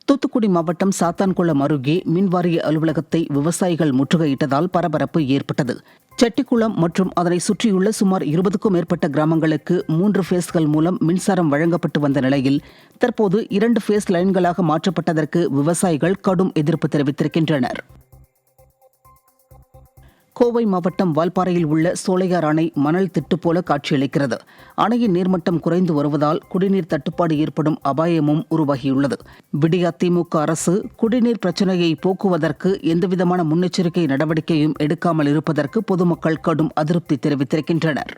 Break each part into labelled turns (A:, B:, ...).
A: தூத்துக்குடி மாவட்டம் சாத்தான்குளம் அருகே மின்வாரிய அலுவலகத்தை விவசாயிகள் முற்றுகையிட்டதால் பரபரப்பு ஏற்பட்டது. செட்டிக்குளம் மற்றும் அதனை சுற்றியுள்ள சுமார் 20க்கும் மேற்பட்ட கிராமங்களுக்கு 3 ஃபேஸ்கள் மூலம் மின்சாரம் வழங்கப்பட்டு வந்த நிலையில் தற்போது 2 ஃபேஸ் லைன்களாக மாற்றப்பட்டதற்கு விவசாயிகள் கடும் எதிர்ப்பு தெரிவித்திருக்கின்றனர். கோவை மாவட்டம் வால்பாறையில் உள்ள சோலையார் அணை மணல் திட்டு போல காட்சியளிக்கிறது. அணையின் நீர்மட்டம் குறைந்து வருவதால் குடிநீர் தட்டுப்பாடு ஏற்படும் அபாயமும் உருவாகியுள்ளது. விடியா திமுக அரசு குடிநீர் பிரச்சினையை போக்குவதற்கு எந்தவிதமான முன்னெச்சரிக்கை நடவடிக்கையும் எடுக்காமல் இருப்பதற்கு பொதுமக்கள் கடும் அதிருப்தி தெரிவித்திருக்கின்றனர்.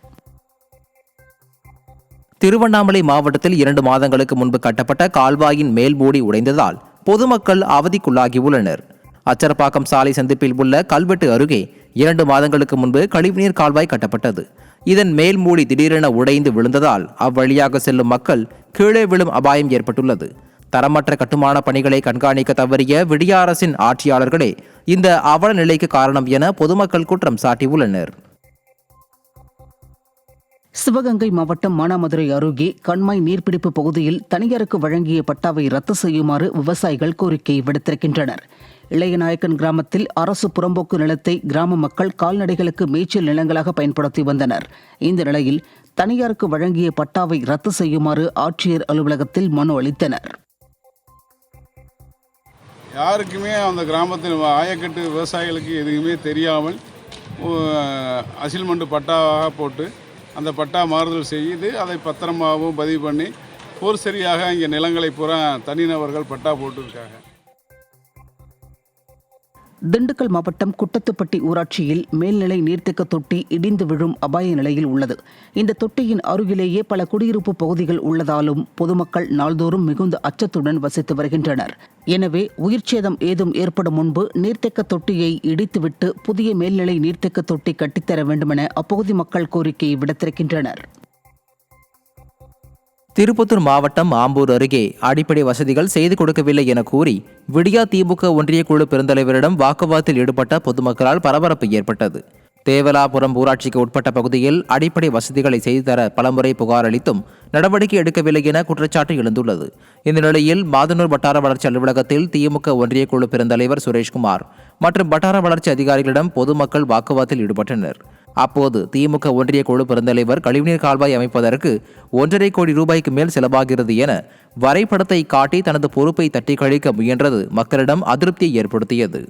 B: திருவண்ணாமலை மாவட்டத்தில் 2 மாதங்களுக்கு முன்பு கட்டப்பட்ட கால்வாயின் மேல்மூடி உடைந்ததால் பொதுமக்கள் அவதிக்குள்ளாகியுள்ளனர். அச்சரப்பாக்கம் சாலை சந்திப்பில் உள்ள கல்வெட்டு அருகே 2 மாதங்களுக்கு முன்பு கழிவுநீர் கால்வாய் கட்டப்பட்டது. இதன் மேல் மூடி திடீரென உடைந்து விழுந்ததால் அவ்வழியாக செல்லும் மக்கள் கீழே விழும் அபாயம் ஏற்பட்டுள்ளது. தரமற்ற கட்டுமான பணிகளை கண்காணிக்க தவறிய விடிய அரசின் ஆட்சியாளர்களே இந்த அவல நிலைக்கு காரணம் என பொதுமக்கள் குற்றம் சாட்டியுள்ளனர்.
A: சிவகங்கை மாவட்டம் மானாமதுரை அருகே கண்மாய் நீர்பிடிப்பு பகுதியில் தனியாருக்கு வழங்கிய பட்டாவை ரத்து செய்யுமாறு விவசாயிகள் கோரிக்கை விடுத்திருக்கின்றனர். இளையநாயக்கன் கிராமத்தில் அரசு புறம்போக்கு நிலத்தை கிராம மக்கள் கால்நடைகளுக்கு மேய்ச்சல் நிலங்களாக பயன்படுத்தி வந்தனர். இந்த நிலையில் தனியாருக்கு வழங்கிய பட்டாவை ரத்து செய்யுமாறு ஆட்சியர் அலுவலகத்தில் மனு அளித்தனர்.
C: யாருக்குமே அந்த கிராமத்தில் ஆயக்கட்டு விவசாயிகளுக்கு எதுவுமே தெரியாமல் அசில்மெண்ட் பட்டாவாக போட்டு அந்த பட்டா மாறுதல் செய்து அதை பத்திரமாகவும் பதிவு பண்ணி சரியாக இங்கே நிலங்களை பூரா தனிநபர்கள் பட்டா போட்டிருக்காங்க.
A: திண்டுக்கல் மாவட்டம் குட்டத்துப்பட்டி ஊராட்சியில் மேல்நிலை நீர்த்தேக்க தொட்டி இடிந்து விழும் அபாய நிலையில் உள்ளது. இந்த தொட்டியின் அருகிலேயே பல குடியிருப்பு பகுதிகள் உள்ளதாலும் பொதுமக்கள் நாள்தோறும் மிகுந்த அச்சத்துடன் வசித்து வருகின்றனர். எனவே உயிர்ச்சேதம் ஏதும் ஏற்படும் முன்பு நீர்த்தேக்க தொட்டியை இடித்துவிட்டு புதிய மேல்நிலை நீர்த்தேக்க தொட்டி கட்டித்தர வேண்டுமென அப்பகுதி மக்கள் கோரிக்கை விடுத்திருக்கின்றனர்.
B: திருப்பத்தூர் மாவட்டம் ஆம்பூர் அருகே அடிப்படை வசதிகள் செய்து கொடுக்கவில்லை என கூறி விடியா திமுக ஒன்றிய குழு பெருந்தலைவரிடம் வாக்குவாதத்தில் ஈடுபட்ட பொதுமக்களால் பரபரப்பு ஏற்பட்டது. தேவலாபுரம் ஊராட்சிக்கு உட்பட்ட பகுதியில் அடிப்படை வசதிகளை செய்து தர பலமுறை புகார் அளித்தும் நடவடிக்கை எடுக்கவில்லை என குற்றச்சாட்டு எழுந்துள்ளது. இந்த நிலையில் மாதனூர் வட்டார வளர்ச்சி அலுவலகத்தில் திமுக ஒன்றிய குழு பெருந்தலைவர் சுரேஷ்குமார் மற்றும் வட்டார வளர்ச்சி அதிகாரிகளிடம் பொதுமக்கள் வாக்குவாதத்தில் ஈடுபட்டனர். அப்போது திமுக ஒன்றிய குழு பெருந்தலைவர் கழிவுநீர் கால்வாய் அமைப்பதற்கு 1.5 கோடி ரூபாய்க்கு மேல் செலவாகிறது என வரைபடத்தை காட்டி தனது பொறுப்பை தட்டி கழிக்க முயன்றது மக்களிடம் அதிருப்தியை ஏற்படுத்தியது.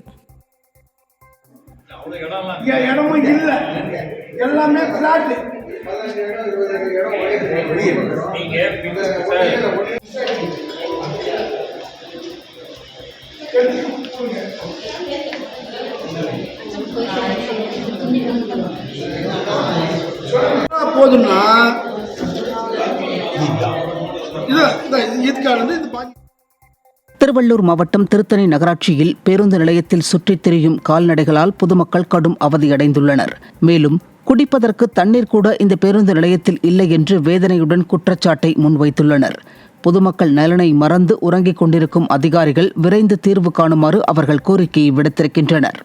D: போதும்னா
A: திருவள்ளூர் மாவட்டம் திருத்தணி நகராட்சியில் பேருந்து நிலையத்தில் சுற்றித் திரியும் கால்நடைகளால் பொதுமக்கள் கடும் அவதியடைந்துள்ளனர். மேலும் குடிப்பதற்கு தண்ணீர் கூட இந்த பேருந்து நிலையத்தில் இல்லை என்று வேதனையுடன் குற்றச்சாட்டை முன்வைத்துள்ளனர். பொதுமக்கள் நலனை மறந்து உறங்கிக் கொண்டிருக்கும் அதிகாரிகள் விரைந்து தீர்வு காணுமாறு அவர்கள் கோரிக்கை விடுத்திருக்கின்றனர்.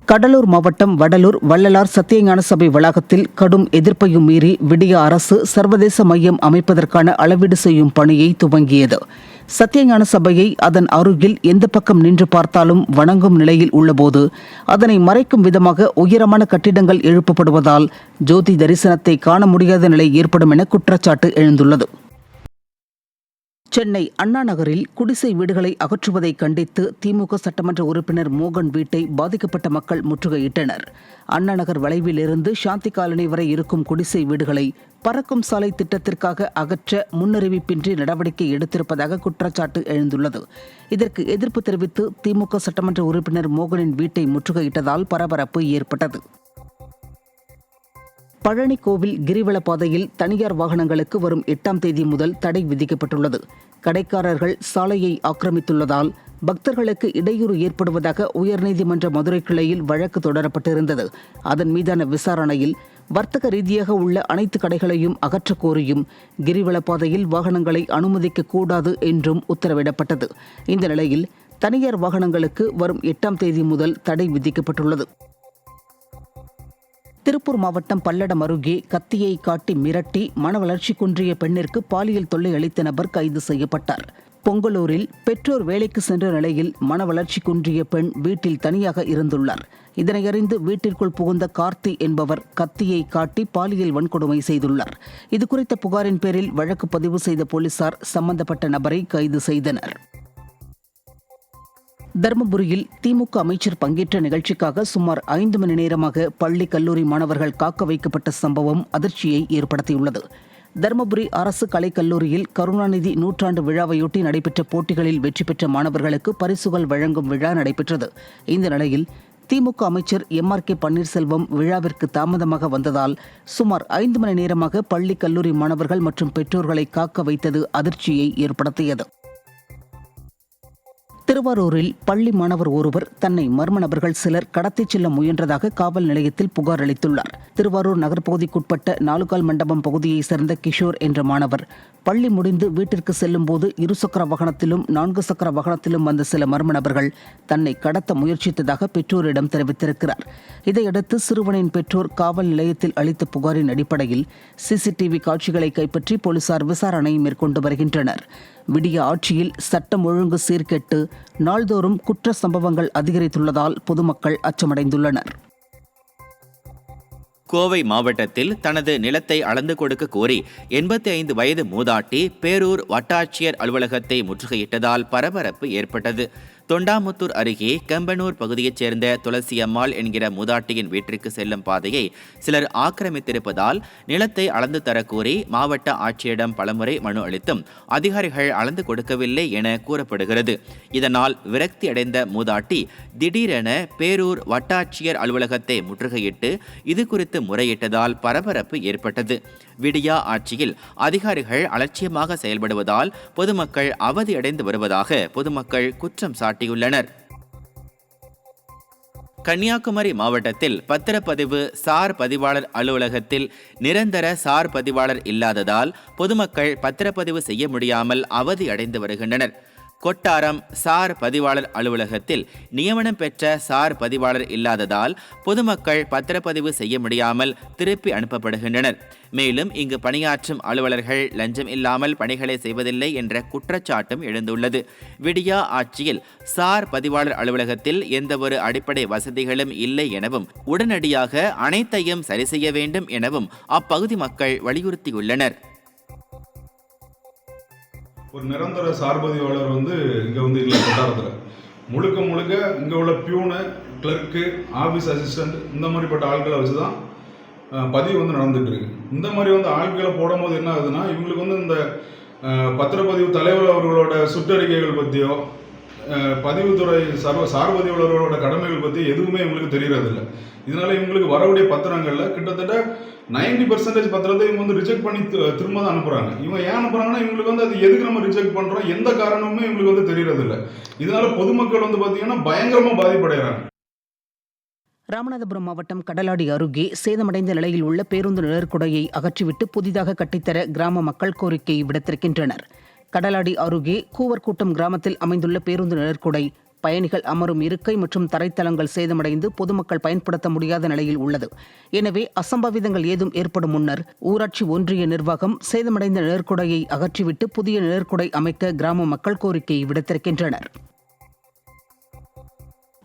A: கடலூர் மாவட்டம் வடலூர் வள்ளலார் சத்தியஞான சபை வளாகத்தில் கடும் எதிர்ப்பையும் மீறி விடிய அரசு சர்வதேச மையம் அமைப்பதற்கான அளவீடு செய்யும் பணியை துவங்கியது. சத்தியஞான சபையை அதன் அருகில் எந்த பக்கம் நின்று பார்த்தாலும் வணங்கும் நிலையில் உள்ளபோது அதனை மறைக்கும் விதமாக உயரமான கட்டிடங்கள் எழுப்பப்படுவதால் ஜோதி தரிசனத்தை காண முடியாத நிலை ஏற்படும் என குற்றச்சாட்டு எழுந்துள்ளது. சென்னை அண்ணா நகரில் குடிசை வீடுகளை அகற்றுவதை கண்டித்து திமுக சட்டமன்ற உறுப்பினர் மோகன் வீட்டை பாதிக்கப்பட்ட மக்கள் முற்றுகையிட்டனர். அண்ணா நகர் வளைவில் இருந்து சாந்தி காலனி வரை இருக்கும் குடிசை வீடுகளை பறக்கும் சாலை திட்டத்திற்காக அகற்ற முன்னறிவிப்பின்றி நடவடிக்கை எடுத்திருப்பதாக குற்றச்சாட்டு எழுந்துள்ளது. இதற்கு எதிர்ப்பு தெரிவித்து திமுக சட்டமன்ற உறுப்பினர் மோகனின் வீட்டை முற்றுகையிட்டதால் பரபரப்பு ஏற்பட்டது. பழனி கோவில் கிரிவல பாதையில் தனியார் வாகனங்களுக்கு வரும் 8ஆம் தேதி முதல் தடை விதிக்கப்பட்டுள்ளது. கடைக்காரர்கள் சாலையை ஆக்கிரமித்துள்ளதால் பக்தர்களுக்கு இடையூறு ஏற்படுவதாக உயர்நீதிமன்ற மதுரை கிளையில் வழக்கு தொடரப்பட்டிருந்தது. அதன் மீதான விசாரணையில் வர்த்தக ரீதியாக உள்ள அனைத்து கடைகளையும் அகற்றக் கோரியும் கிரிவல பாதையில் வாகனங்களை அனுமதிக்க கூடாது என்றும் உத்தரவிடப்பட்டது. இந்த நிலையில் தனியார் வாகனங்களுக்கு வரும் 8ஆம் தேதி முதல் தடை விதிக்கப்பட்டுள்ளது. திருப்பூர் மாவட்டம் பல்லடம் அருகே கத்தியை காட்டி மிரட்டி மன வளர்ச்சி குன்றிய பெண்ணிற்கு பாலியல் தொல்லை அளித்த நபர் கைது செய்யப்பட்டார். பொங்கலூரில் பெற்றோர் வேலைக்கு சென்ற நிலையில் மன வளர்ச்சி குன்றிய பெண் வீட்டில் தனியாக இருந்துள்ளார். இதனை அறிந்து வீட்டிற்குள் புகுந்த கார்த்தி என்பவர் கத்தியை காட்டி பாலியல் வன்கொடுமை செய்துள்ளார். இதுகுறித்த புகாரின் பேரில் வழக்கு பதிவு செய்த போலீசார் சம்பந்தப்பட்ட நபரை கைது செய்தனர். தருமபுரியில் திமுக அமைச்சர் பங்கேற்ற நிகழ்ச்சிக்காக சுமார் 5 மணி நேரமாக பள்ளி கல்லூரி மாணவர்கள் காக்க வைக்கப்பட்ட சம்பவம் அதிர்ச்சியை ஏற்படுத்தியுள்ளது. தருமபுரி அரசு கலைக்கல்லூரியில் கருணாநிதி நூற்றாண்டு விழாவையொட்டி நடைபெற்ற போட்டிகளில் வெற்றி பெற்ற மாணவர்களுக்கு பரிசுகள் வழங்கும் விழா நடைபெற்றது. இந்த நிலையில் திமுக அமைச்சர் MRK பன்னீர்செல்வம் விழாவிற்கு தாமதமாக வந்ததால் சுமார் 5 மணி நேரமாக பள்ளி கல்லூரி மாணவர்கள் மற்றும் பெற்றோர்களை காக்க வைத்தது அதிர்ச்சியை ஏற்படுத்தியது. திருவாரூரில் பள்ளி மாணவர் ஒருவர் தன்னை மர்ம நபர்கள் சிலர் கடத்திச் செல்ல முயன்றதாக காவல் நிலையத்தில் புகார் அளித்துள்ளார். திருவாரூர் நகர்ப்பகுதிக்குட்பட்ட 4 மண்டபம் பகுதியைச் சேர்ந்த கிஷோர் என்ற மாணவர் பள்ளி முடிந்து வீட்டிற்கு செல்லும் போது 2 சக்கர வாகனத்திலும் 4 சக்கர வாகனத்திலும் வந்த சில மர்ம நபர்கள் தன்னை கடத்த முயற்சித்ததாக பெற்றோரிடம் தெரிவித்திருக்கிறார். இதையடுத்து சிறுவனின் பெற்றோர் காவல் நிலையத்தில் அளித்த புகாரின் அடிப்படையில் CCTV காட்சிகளை கைப்பற்றி போலீசார் விசாரணை மேற்கொண்டு வருகின்றனர். விடிய ஆட்சியில் சட்டம் ஒழுங்கு சீர்கெட்டு நாள்தோறும் குற்ற சம்பவங்கள் அதிகரித்துள்ளதால் பொதுமக்கள் அச்சமடைந்துள்ளனர்.
D: கோவை மாவட்டத்தில் தனது நிலத்தை அளந்து கொடுக்க கோரி 85 வயது மூதாட்டி பேரூர் வட்டாட்சியர் அலுவலகத்தை முற்றுகையிட்டதால் பரபரப்பு ஏற்பட்டது. தொண்டாமுத்தூர் அருகே கெம்பனூர் பகுதியைச் சேர்ந்த துளசி அம்மாள் என்கிற மூதாட்டியின் வீட்டிற்கு செல்லும் பாதையை சிலர் ஆக்கிரமித்திருப்பதால் நிலத்தை அளந்து தரக்கோரி மாவட்ட ஆட்சியரிடம் பலமுறை மனு அளித்தும் அதிகாரிகள் அளந்து கொடுக்கவில்லை என கூறப்படுகிறது. இதனால் விரக்தி அடைந்த மூதாட்டி திடீரென பேரூர் வட்டாட்சியர் அலுவலகத்தை முற்றுகையிட்டு இது குறித்து முறையிட்டதால் பரபரப்பு ஏற்பட்டது. விடியா ஆட்சியில் அதிகாரிகள் அலட்சியமாக செயல்படுவதால் பொதுமக்கள் அவதியடைந்து வருவதாக பொதுமக்கள் குற்றம் சாட்டியுள்ளனர். கன்னியாகுமரி மாவட்டத்தில் பத்திரப்பதிவு சார் பதிவாளர் அலுவலகத்தில் நிரந்தர சார் பதிவாளர் இல்லாததால் பொதுமக்கள் பத்திரப்பதிவு செய்ய முடியாமல் அவதியடைந்து வருகின்றனர். கொட்டாரம் சார் பதிவாளர் அலுவலகத்தில் நியமனம் பெற்ற சார் பதிவாளர் இல்லாததால் பொதுமக்கள் பத்திரப்பதிவு செய்ய முடியாமல் திருப்பி அனுப்பப்படுகின்றனர். மேலும் இங்கு பணியாற்றும் அலுவலர்கள் லஞ்சம் இல்லாமல் பணிகளை செய்வதில்லை என்ற குற்றச்சாட்டும் எழுந்துள்ளது. விடியா ஆட்சியில் சார் பதிவாளர் அலுவலகத்தில் எந்தவொரு அடிப்படை வசதிகளும் இல்லை எனவும் உடனடியாக அனைத்தையும் சரி செய்ய வேண்டும் எனவும் அப்பகுதி மக்கள் வலியுறுத்தியுள்ளனர்.
E: ஒரு நிரந்தர சார்பதிவாளர் இங்கே இல்லை. கொட்டாரத்தில் முழுக்க இங்கே உள்ள பியூனு, கிளர்க்கு, ஆஃபீஸ் அசிஸ்டண்ட் இந்த மாதிரிப்பட்ட ஆட்களை வச்சு தான் பதிவு நடந்துட்டு இருக்கு. இந்த மாதிரி ஆட்களை போடும்போது என்ன ஆகுதுன்னா, இவங்களுக்கு இந்த பத்திரப்பதிவு தலைவர் அவர்களோட சுற்றறிக்கைகள் பற்றியோ பதிவுத்துறை சார்பதிவாளர்களோட கடமைகள் பற்றி எதுவுமே இவங்களுக்கு தெரியறதில்லை. இதனால இவங்களுக்கு வரக்கூடிய பத்திரங்களில் கிட்டத்தட்ட 90% பத்திரத்தை இவங்க ரிஜெக்ட் பண்ணி திரும்ப தான் அனுப்புறாங்க. இவங்க ஏன் அனுப்புறாங்கன்னா, இவங்களுக்கு அது எதுக்கு நம்ம ரிஜெக்ட் பண்றோம், எந்த காரணமுமே இவங்களுக்கு தெரியறதில்லை. இதனால பொதுமக்கள் பார்த்தீங்கன்னா பயங்கரமா பாதிப்படைகிறாங்க.
A: ராமநாதபுரம் மாவட்டம் கடலாடி அருகே சேதமடைந்த நிலையில் உள்ள பேருந்து நிழற்குடையை அகற்றிவிட்டு புதிதாக கட்டித்தர கிராம மக்கள் கோரிக்கை விடுத்திருக்கின்றனர். கடலாடி அருகே கூவர்கூட்டம் கிராமத்தில் அமைந்துள்ள பேருந்து நிழற்குடை பயணிகள் அமரும் இருக்கை மற்றும் தரைத்தளங்கள் சேதமடைந்து பொதுமக்கள் பயன்படுத்த முடியாத நிலையில் உள்ளது. எனவே அசம்பாவிதங்கள் ஏதும் ஏற்படும் முன்னர் ஊராட்சி ஒன்றிய நிர்வாகம் சேதமடைந்த நிழற்குடையை அகற்றிவிட்டு புதிய நிழற்குடை அமைக்க கிராம மக்கள் கோரிக்கை விடுத்திருக்கின்றனர்.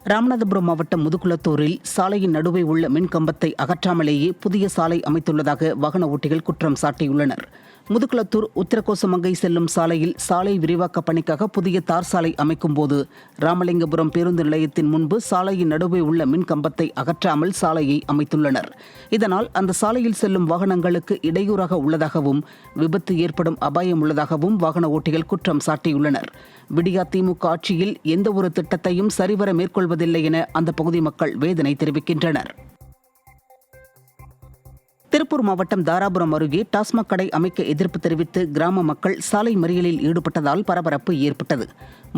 A: ராமநாதபுரம் மாவட்டம் முதுகுளத்தூரில் சாலையின் நடுவே உள்ள மின்கம்பத்தை அகற்றாமலேயே புதிய சாலை அமைத்துள்ளதாக வாகன ஓட்டிகள் குற்றம் சாட்டியுள்ளனர். முதுகுளத்தூர் உத்தரகோசமங்கை செல்லும் சாலையில் சாலை விரிவாக்க பணிக்காக புதிய தார் சாலை அமைக்கும் போது ராமலிங்கபுரம் பேருந்து நிலையத்தின் முன்பு சாலையின் நடுவே உள்ள மின்கம்பத்தை அகற்றாமல் சாலையை அமைத்துள்ளனர். இதனால் அந்த சாலையில் செல்லும் வாகனங்களுக்கு இடையூறாக உள்ளதாகவும் விபத்து ஏற்படும் அபாயம் உள்ளதாகவும் வாகன ஓட்டிகள் குற்றம் சாட்டியுள்ளனர். விடியா திமுக ஆட்சியில் எந்த ஒரு திட்டத்தையும் சரிவர மேற்கொள்வதில்லை என அந்த பகுதி மக்கள் வேதனை தெரிவிக்கின்றனர். திருப்பூர் மாவட்டம் தாராபுரம் அருகே டாஸ்மாக் கடை அமைக்க எதிர்ப்பு தெரிவித்து கிராம மக்கள் சாலை மறியலில் ஈடுபட்டதால் பரபரப்பு ஏற்பட்டது.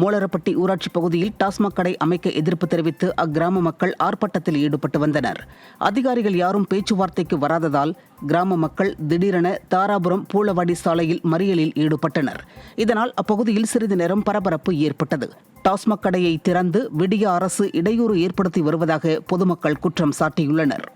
A: மோலரப்பட்டி ஊராட்சி பகுதியில் டாஸ்மாக் கடை அமைக்க எதிர்ப்பு தெரிவித்து அக்கிராம மக்கள் ஆர்ப்பாட்டத்தில் ஈடுபட்டு வந்தனர். அதிகாரிகள் யாரும் பேச்சுவார்த்தைக்கு வராததால் கிராம மக்கள் திடீரென தாராபுரம் பூளவாடி சாலையில் மறியலில் ஈடுபட்டனர். இதனால் அப்பகுதியில் சிறிது நேரம் பரபரப்பு ஏற்பட்டது. டாஸ்மாக் கடையை திறந்து விடிய அரசு இடையூறு ஏற்படுத்தி வருவதாக பொதுமக்கள் குற்றம் சாட்டியுள்ளனர்.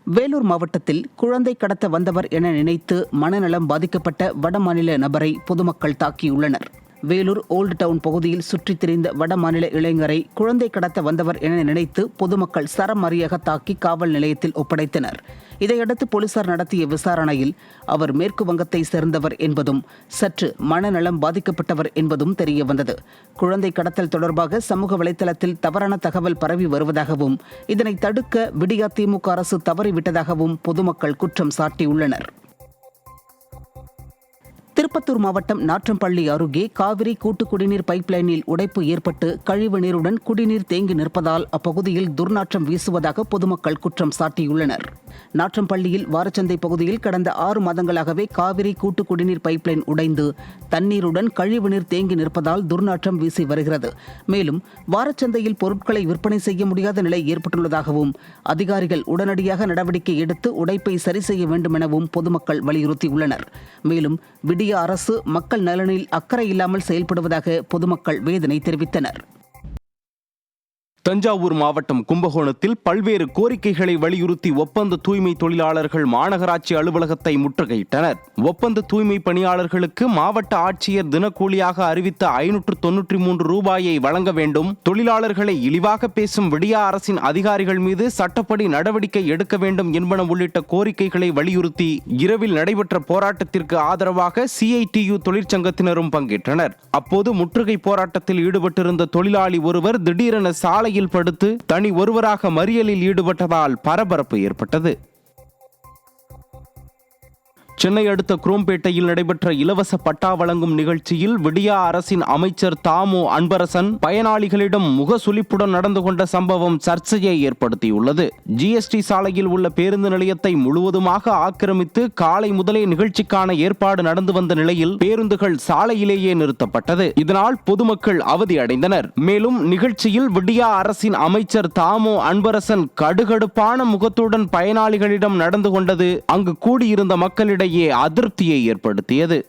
A: வேலூர் மாவட்டத்தில் குழந்தை கடத்த வந்தவர் என நினைத்து மனநலம் பாதிக்கப்பட்ட வடமாநில நபரை பொதுமக்கள் தாக்கியுள்ளனர். வேலூர் ஓல்டு டவுன் பகுதியில் சுற்றித் திரிந்த வடமாநில இளைஞரை குழந்தை கடத்த வந்தவர் என நினைத்து பொதுமக்கள் சரமாரியாக தாக்கி காவல் நிலையத்தில் ஒப்படைத்தனர். இதையடுத்து போலீசார் நடத்திய விசாரணையில் அவர் மேற்கு வங்கத்தை சேர்ந்தவர் என்பதும் சற்று மனநலம் பாதிக்கப்பட்டவர் என்பதும் தெரியவந்தது. குழந்தை கடத்தல் தொடர்பாக சமூக வலைதளத்தில் தவறான தகவல் பரவி வருவதாகவும் இதனை தடுக்க விடியா திமுக அரசு தவறிவிட்டதாகவும் பொதுமக்கள் குற்றம் சாட்டியுள்ளனர். திருப்பத்தூர் மாவட்டம் நாற்றம்பள்ளி அருகே காவிரி கூட்டு குடிநீர் பைப்லைனில் உடைப்பு ஏற்பட்டு கழிவு நீருடன் குடிநீர் தேங்கி நிற்பதால் அப்பகுதியில் துர்நாற்றம் வீசுவதாக பொதுமக்கள் குற்றம் சாட்டியுள்ளனர். நாற்றம்பள்ளியில் வாரச்சந்தை பகுதியில் கடந்த 6 மாதங்களாகவே காவிரி கூட்டு குடிநீர் பைப்லைன் உடைந்து தண்ணீருடன் கழிவுநீர் தேங்கி நிற்பதால் துர்நாற்றம் வீசி வருகிறது. மேலும் வாரச்சந்தையில் பொருட்களை விற்பனை செய்ய முடியாத நிலை ஏற்பட்டுள்ளதாகவும் அதிகாரிகள் உடனடியாக நடவடிக்கை எடுத்து உடைப்பை சரி செய்ய வேண்டும் எனவும் பொதுமக்கள் வலியுறுத்தியுள்ளனர். மேலும் விடிய அரசு மக்கள் நலனில் அக்கறை இல்லாமல் செயல்படுவதாக பொதுமக்கள் வேதனை தெரிவித்தனர்.
F: தஞ்சாவூர் மாவட்டம் கும்பகோணத்தில் பல்வேறு கோரிக்கைகளை வலியுறுத்தி ஒப்பந்த தூய்மை தொழிலாளர்கள் மாநகராட்சி அலுவலகத்தை முற்றுகையிட்டனர். ஒப்பந்த தூய்மை பணியாளர்களுக்கு மாவட்ட ஆட்சியர் தினக்கூலியாக அறிவித்த 593 ரூபாயை வழங்க வேண்டும், தொழிலாளர்களை இழிவாக பேசும் விடியா அரசின் அதிகாரிகள் மீது சட்டப்படி நடவடிக்கை எடுக்க வேண்டும் என்பன உள்ளிட்ட கோரிக்கைகளை வலியுறுத்தி இரவில் நடைபெற்ற போராட்டத்திற்கு ஆதரவாக CITU தொழிற்சங்கத்தினரும் பங்கேற்றனர். அப்போது முற்றுகை போராட்டத்தில் ஈடுபட்டிருந்த தொழிலாளி ஒருவர் திடீரென சாலை படுத்து தனி ஒருவராக மறியலில் ஈடுபட்டதால் பரபரப்பு ஏற்பட்டது. சென்னை அடுத்த குரோம்பேட்டையில் நடைபெற்ற இலவச பட்டா வழங்கும் நிகழ்ச்சியில் விடியா அரசின் அமைச்சர் தாமோ அன்பரசன் பயனாளிகளிடம் முகசுளிப்புடன் நடந்து கொண்ட சம்பவம் சர்ச்சையை ஏற்படுத்தியுள்ளது. GST சாலையில் உள்ள பேருந்து நிலையத்தை முழுவதுமாக ஆக்கிரமித்து காலை முதலே நிகழ்ச்சிக்கான ஏற்பாடு நடந்து வந்த நிலையில் பேருந்துகள் சாலையிலேயே நிறுத்தப்பட்டது. இதனால் பொதுமக்கள் அவதி அடைந்தனர். மேலும் நிகழ்ச்சியில் விடியா அரசின் அமைச்சர் தாமோ அன்பரசன் கடுகடுப்பான முகத்துடன் பயனாளிகளிடம் நடந்து கொண்டது அங்கு கூடியிருந்த மக்களிடையே அதிருப்தியை ஏற்படுத்தியது.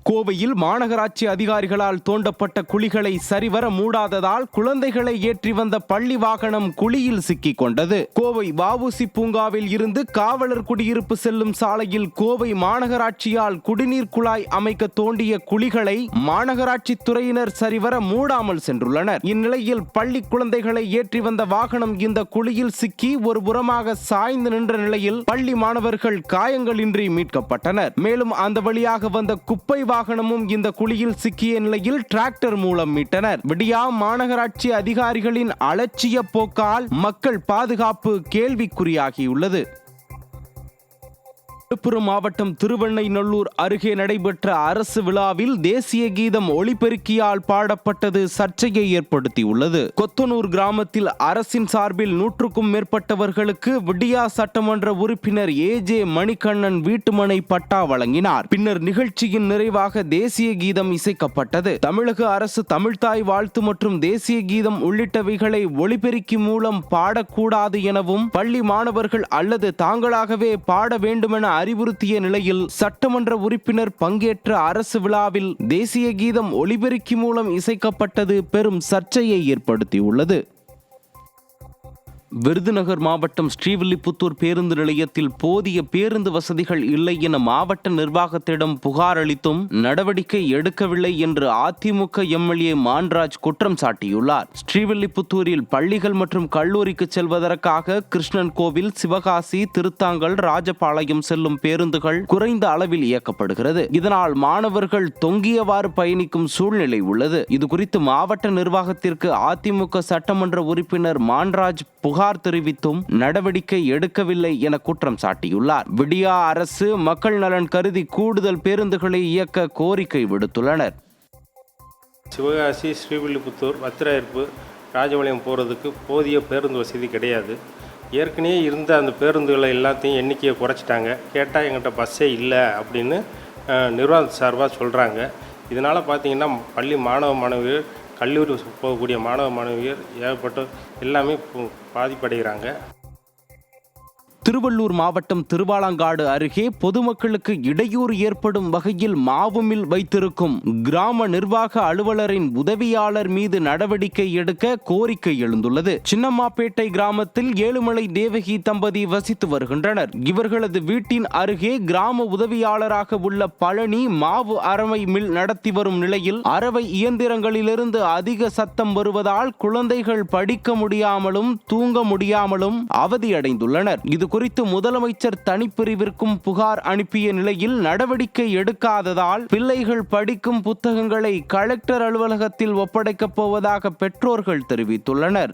F: கோவையில் மாநகராட்சி அதிகாரிகளால் தோண்டப்பட்ட குழிகளை சரிவர மூடாததால் குழந்தைகளை ஏற்றி வந்த பள்ளி வாகனம் குழியில் சிக்கிக் கொண்டது. கோவை வஉசி பூங்காவில் இருந்து காவலர் குடியிருப்பு செல்லும் சாலையில் கோவை மாநகராட்சியால் குடிநீர் குழாய் அமைக்க தோண்டிய குழிகளை மாநகராட்சி துறையினர் சரிவர மூடாமல் சென்றுள்ளனர். இந்நிலையில் பள்ளி குழந்தைகளை ஏற்றி வந்த வாகனம் இந்த குழியில் சிக்கி ஒரு புறமாக சாய்ந்து நின்ற நிலையில் பள்ளி மாணவர்கள் காயங்களின்றி மீட்கப்பட்டனர். மேலும் அந்த வழியாக வந்த குப்பை வாகனமும் இந்த குழியில் சிக்கிய நிலையில் டிராக்டர் மூலம் மீட்டனர். விடியா மாநகராட்சி அதிகாரிகளின் அலட்சிய போக்கால் மக்கள் பாதுகாப்பு கேள்விக்குறியாகியுள்ளது. விழுப்புரம் மாவட்டம் திருவெண்ணைநல்லூர் அருகே நடைபெற்ற அரசு விழாவில் தேசிய கீதம் ஒலிபெருக்கியால் பாடப்பட்டது சர்ச்சையை ஏற்படுத்தியுள்ளது. கொத்தனூர் கிராமத்தில் அரசின் சார்பில் 100க்கும் மேற்பட்டவர்களுக்கு விடியா சட்டமன்ற உறுப்பினர் AJ மணிகண்ணன் வீட்டுமனை பட்டா வழங்கினார். பின்னர் நிகழ்ச்சியின் நிறைவாக தேசிய கீதம் இசைக்கப்பட்டது. தமிழக அரசு தமிழ்தாய் வாழ்த்து மற்றும் தேசிய கீதம் உள்ளிட்டவைகளை ஒலிபெருக்கி மூலம் பாடக்கூடாது எனவும் பள்ளி மாணவர்கள் அல்லது தாங்களாகவே பாட வேண்டுமென அறிவுறுத்திய நிலையில் சட்டமன்ற உறுப்பினர் பங்கேற்ற அரசு விழாவில் தேசிய கீதம் ஒலிபெருக்கி மூலம் இசைக்கப்பட்டது பெரும் சர்ச்சையை ஏற்படுத்தியுள்ளது. விருதுநகர் மாவட்டம் ஸ்ரீவில்லிபுத்தூர் பேருந்து நிலையத்தில் போதிய பேருந்து வசதிகள் இல்லை என மாவட்ட நிர்வாகத்திடம் புகார் அளித்தும் நடவடிக்கை எடுக்கவில்லை என்று அதிமுக MLA மான்ராஜ் குற்றம் சாட்டியுள்ளார். ஸ்ரீவில்லிபுத்தூரில் பள்ளிகள் மற்றும் கல்லூரிக்கு செல்வதற்காக கிருஷ்ணன் கோவில், சிவகாசி, திருத்தாங்கல், ராஜபாளையம் செல்லும் பேருந்துகள் குறைந்த அளவில் இயக்கப்படுகிறது. இதனால் மாணவர்கள் தொங்கியவாறு பயணிக்கும் சூழ்நிலை உள்ளது. இதுகுறித்து மாவட்ட நிர்வாகத்திற்கு அதிமுக சட்டமன்ற உறுப்பினர் மான்ராஜ் புகார் தெரிவித்தும் நடவடிக்கை எடுக்கவில்லை என குற்றம் சாட்டியுள்ளார். விடியா அரசு மக்கள் நலன் கருதி கூடுதல் பேருந்துகளை இயக்க கோரிக்கை விடுத்துள்ளனர்.
G: சிவகாசி, ஸ்ரீவில்லிபுத்தூர், வத்திராயிருப்பு, ராஜபாளையம் போகிறதுக்கு போதிய பேருந்து வசதி கிடையாது. ஏற்கனவே இருந்த அந்த பேருந்துகளை எல்லாத்தையும் எண்ணிக்கையை குறைச்சிட்டாங்க. கேட்டால் எங்கிட்ட பஸ்ஸே இல்லை அப்படின்னு நிர்வாக சார்பாக சொல்கிறாங்க. இதனால் பார்த்திங்கன்னா பள்ளி மாணவ மாணவியர், கல்லூரி போகக்கூடிய மாணவ மாணவியர் ஏகப்பட்ட எல்லாமே பாதிப்படைகிறாங்க.
F: திருவள்ளூர் மாவட்டம் திருவாலங்காடு அருகே பொதுமக்களுக்கு இடையூறு ஏற்படும் வகையில் மாவு மில் வைத்திருக்கும் கிராம நிர்வாக அலுவலரின் உதவியாளர் மீது நடவடிக்கை எடுக்க கோரிக்கை எழுந்துள்ளது. சின்னம்மாப்பேட்டை கிராமத்தில் ஏழுமலை தேவகி தம்பதி வசித்து வருகின்றனர். இவர்களது வீட்டின் அருகே கிராம உதவியாளராக உள்ள பழனி மாவு அரவை மில் நடத்தி வரும் நிலையில் அரவை இயந்திரங்களிலிருந்து அதிக சத்தம் வருவதால் குழந்தைகள் படிக்க முடியாமலும் தூங்க முடியாமலும் அவதியடைந்துள்ளனர். இது குறித்து முதலமைச்சர் தனிப்பிரிவிற்கும் புகார் அனுப்பிய நிலையில் நடவடிக்கை எடுக்காததால் பிள்ளைகள் படிக்கும் புத்தகங்களை கலெக்டர் அலுவலகத்தில் ஒப்படைக்கப் போவதாக பெற்றோர்கள் தெரிவித்துள்ளனர்.